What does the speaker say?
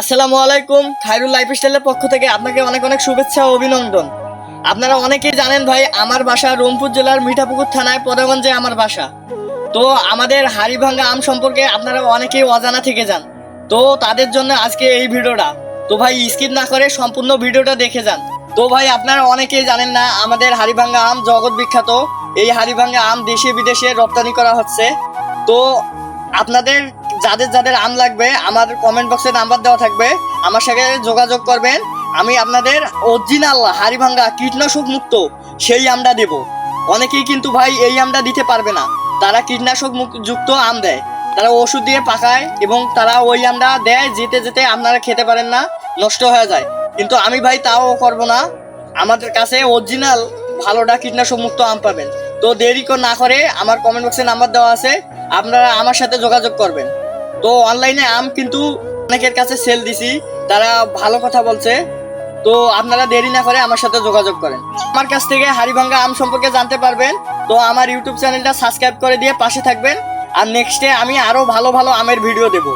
আসসালামু আলাইকুম। খায়রুল লাইফস্টাইলের পক্ষ থেকে আপনাকে অনেক অনেক শুভেচ্ছা ও অভিনন্দন। আপনারা অনেকেই জানেন ভাই, আমার বাসা রংপুর জেলার মিঠাপুকুর থানায় পদাগঞ্জে আমার বাসা। তো আমাদের হাড়িভাঙ্গা আম সম্পর্কে আপনারা অনেকেই অজানা থেকে যান। তো তাদের জন্য আজকে এই ভিডিওটা। তো ভাই স্কিপ না করে সম্পূর্ণ ভিডিওটা দেখে যান। তো ভাই আপনারা অনেকেই জানেন না, আমাদের হাড়িভাঙ্গা আম জগৎ বিখ্যাত। এই হাড়িভাঙ্গা আম দেশে বিদেশে রপ্তানি করা হচ্ছে। তো আপনাদের যাদের যাদের আম লাগবে আমার কমেন্ট বক্সে নাম্বার দেওয়া থাকবে, আমার সাথে যোগাযোগ করবেন। আমি আপনাদের অরিজিনাল হাড়িভাঙ্গা কীটনাশক মুক্ত সেই আমটা দেব। অনেকেই কিন্তু ভাই এই আমটা দিতে পারবে না, তারা কীটনাশক যুক্ত আম দেয়, তারা ওষুধ দিয়ে পাকায় এবং তারা ওই আমটা দেয়, যেতে যেতে আপনারা খেতে পারেন না, নষ্ট হয়ে যায়। কিন্তু আমি ভাই তাও করব না, আমাদের কাছে অরিজিনাল ভালোটা কীটনাশক মুক্ত আম পাবেন। তো দেরি না করে আমার কমেন্ট বক্সে নাম্বার দেওয়া আছে, আপনারা আমার সাথে যোগাযোগ করবেন। তো অনলাইনে আম কিন্তু অনেকের কাছে সেল দিছি, তারা ভালো কথা বলছে। তো আপনারা দেরি না করে আমার সাথে যোগাযোগ করেন, আমার কাছ থেকে হাড়িভাঙ্গা আম সম্পর্কে জানতে পারবেন। তো আমার ইউটিউব চ্যানেলটা সাবস্ক্রাইব করে দিয়ে পাশে থাকবেন। আর নেক্সটে আমি আরো ভালো ভালো আমের ভিডিও দেবো।